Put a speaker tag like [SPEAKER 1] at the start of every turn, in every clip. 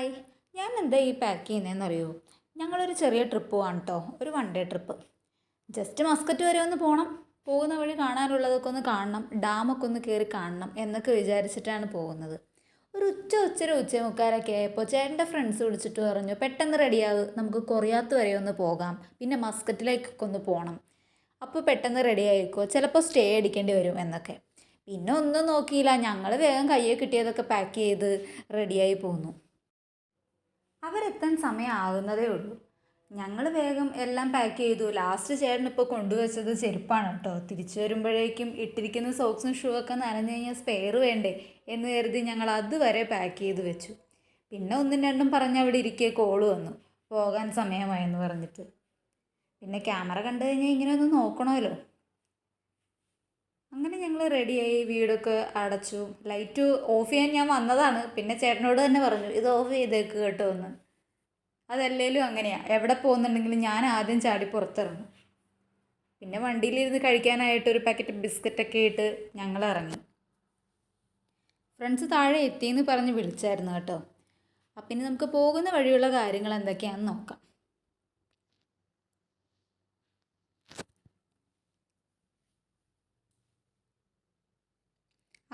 [SPEAKER 1] Hi, ഞാൻ എന്താ ഈ പാക്ക് ചെയ്യുന്നതെന്നറിയോ? ഞങ്ങളൊരു ചെറിയ ട്രിപ്പ് പോവാണ് കേട്ടോ, ഒരു one day trip. Just Muscat വരെ ഒന്ന് പോകണം, പോകുന്ന വഴി കാണാനുള്ളതൊക്കെ ഒന്ന് കാണണം, ഡാമൊക്കെ ഒന്ന് കയറി കാണണം എന്നൊക്കെ വിചാരിച്ചിട്ടാണ് പോകുന്നത്. ഒരു ഉച്ചമുക്കാലൊക്കെ ആയപ്പോൾ ചേട്ടൻ്റെ ഫ്രണ്ട്സ് വിളിച്ചിട്ട് പറഞ്ഞു, പെട്ടെന്ന് റെഡിയാവ്, നമുക്ക് കൊറിയാത്ത് വരെ ഒന്ന് പോകാം, പിന്നെ മസ്കറ്റിലേക്കൊക്കെ ഒന്ന് പോകണം. അപ്പോൾ പെട്ടെന്ന് റെഡി ആയിക്കോ, ചിലപ്പോൾ സ്റ്റേ അടിക്കേണ്ടി വരും എന്നൊക്കെ. പിന്നെ ഒന്നും നോക്കിയില്ല, ഞങ്ങൾ വേഗം കയ്യെ കിട്ടിയതൊക്കെ പാക്ക് ചെയ്ത് റെഡിയായി പോന്നു. അവരെത്താൻ സമയമാകുന്നതേ ഉള്ളൂ. ഞങ്ങൾ വേഗം എല്ലാം പാക്ക് ചെയ്തു. ലാസ്റ്റ് ചേട്ടൻ ഇപ്പോൾ കൊണ്ടുവച്ചത് ചെരുപ്പാണ് കേട്ടോ. തിരിച്ചു വരുമ്പോഴേക്കും ഇട്ടിരിക്കുന്ന സോക്സും ഷൂ ഒക്കെ നനഞ്ഞു കഴിഞ്ഞാൽ സ്പെയർ വേണ്ടേ എന്ന് കരുതി ഞങ്ങൾ അതുവരെ പാക്ക് ചെയ്ത് വെച്ചു. പിന്നെ ഒന്നും രണ്ടും പറഞ്ഞ് അവിടെ ഇരിക്കെ കോള് വന്നു, പോകാൻ സമയമായെന്ന് പറഞ്ഞിട്ട്. പിന്നെ ക്യാമറ കണ്ടു കഴിഞ്ഞാൽ ഇങ്ങനെ ഒന്ന് നോക്കണമല്ലോ. അങ്ങനെ ഞങ്ങൾ റെഡിയായി, വീടൊക്കെ അടച്ചു. ലൈറ്റ് ഓഫ് ചെയ്യാൻ ഞാൻ വന്നതാണ്, പിന്നെ ചേട്ടനോട് തന്നെ പറഞ്ഞു ഇത് ഓഫ് ചെയ്തേക്ക് കേട്ടോ എന്ന്. അതല്ലേലും അങ്ങനെയാണ്, എവിടെ പോകുന്നുണ്ടെങ്കിലും ഞാൻ ആദ്യം ചാടി പുറത്തിറങ്ങും. പിന്നെ വണ്ടിയിലിരുന്ന് കഴിക്കാനായിട്ട് ഒരു പാക്കറ്റ് ബിസ്ക്കറ്റൊക്കെ ഇട്ട് ഞങ്ങൾ ഇറങ്ങി. ഫ്രണ്ട്സ് താഴെ എത്തിയെന്ന് പറഞ്ഞ് വിളിച്ചായിരുന്നു കേട്ടോ. അപ്പം ഇനി നമുക്ക് പോകുന്ന വഴിയുള്ള കാര്യങ്ങൾ എന്തൊക്കെയാണെന്ന് നോക്കാം.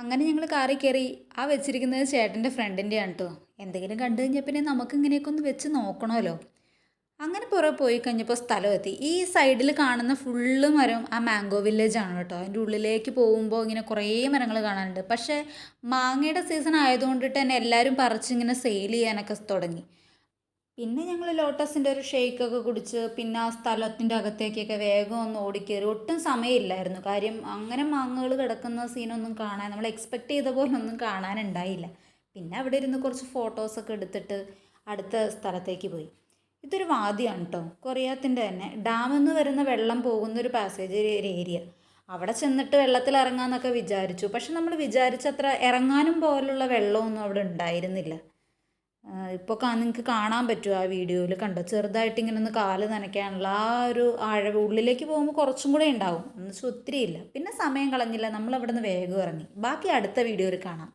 [SPEAKER 1] അങ്ങനെ ഞങ്ങൾ കാറിൽ കയറി. ആ വെച്ചിരിക്കുന്നത് ചേട്ടൻ്റെ ഫ്രണ്ടിൻ്റെയാണ് കേട്ടോ. എന്തെങ്കിലും കണ്ടു കഴിഞ്ഞാൽ പിന്നെ നമുക്ക് ഇങ്ങനെയൊക്കെ ഒന്ന് വെച്ച് നോക്കണമല്ലോ. അങ്ങനെ പുറകെ പോയി കഴിഞ്ഞപ്പോൾ സ്ഥലം എത്തി. ഈ സൈഡിൽ കാണുന്ന ഫുള്ള് മരം ആ മാംഗോ വില്ലേജ് ആണ് കേട്ടോ. അതിൻ്റെ ഉള്ളിലേക്ക് പോകുമ്പോൾ ഇങ്ങനെ കുറേ മരങ്ങൾ കാണാനുണ്ട്. പക്ഷേ മാങ്ങയുടെ സീസൺ ആയതുകൊണ്ടിട്ട് തന്നെ എല്ലാവരും പറിച്ചിങ്ങനെ സെയിൽ ചെയ്യാനൊക്കെ തുടങ്ങി. പിന്നെ ഞങ്ങൾ ലോട്ടസിൻ്റെ ഒരു ഷേക്കൊക്കെ കുടിച്ച് പിന്നെ ആ സ്ഥലത്തിൻ്റെ അകത്തേക്കൊക്കെ വേഗം ഒന്ന് ഓടിക്കയറി. ഒട്ടും സമയമില്ലായിരുന്നു, കാര്യം അങ്ങനെ മാങ്ങകൾ കിടക്കുന്ന സീനൊന്നും കാണാൻ നമ്മൾ എക്സ്പെക്റ്റ് ചെയ്ത പോലെ ഒന്നും കാണാനുണ്ടായില്ല. പിന്നെ അവിടെ ഇരുന്ന് കുറച്ച് ഫോട്ടോസൊക്കെ എടുത്തിട്ട് അടുത്ത സ്ഥലത്തേക്ക് പോയി. ഇതൊരു വാദിയാണ് കേട്ടോ, കൊറിയാത്തിൻ്റെ തന്നെ. ഡാമിൽ നിന്ന് വരുന്ന വെള്ളം പോകുന്നൊരു പാസേജ് ഏരിയ. അവിടെ ചെന്നിട്ട് വെള്ളത്തിൽ ഇറങ്ങാമെന്നൊക്കെ വിചാരിച്ചു. പക്ഷെ നമ്മൾ വിചാരിച്ചത്ര ഇറങ്ങാനും പോലുള്ള വെള്ളമൊന്നും അവിടെ ഉണ്ടായിരുന്നില്ല. ഇപ്പോൾ നിങ്ങൾക്ക് കാണാൻ പറ്റും ആ വീഡിയോയിൽ, കണ്ടോ, ചെറുതായിട്ട് ഇങ്ങനെ ഒന്ന് കാല് നനയ്ക്കാനുള്ള ആ ഒരു ആഴം. ഉള്ളിലേക്ക് പോകുമ്പോൾ കുറച്ചും കൂടെ ഉണ്ടാവും, എന്ന് വെച്ചാൽ ഒത്തിരി ഇല്ല. പിന്നെ സമയം കളഞ്ഞില്ല, നമ്മൾ അവിടെ നിന്ന് വേഗം ഇറങ്ങി. ബാക്കി അടുത്ത വീഡിയോയിൽ കാണാം.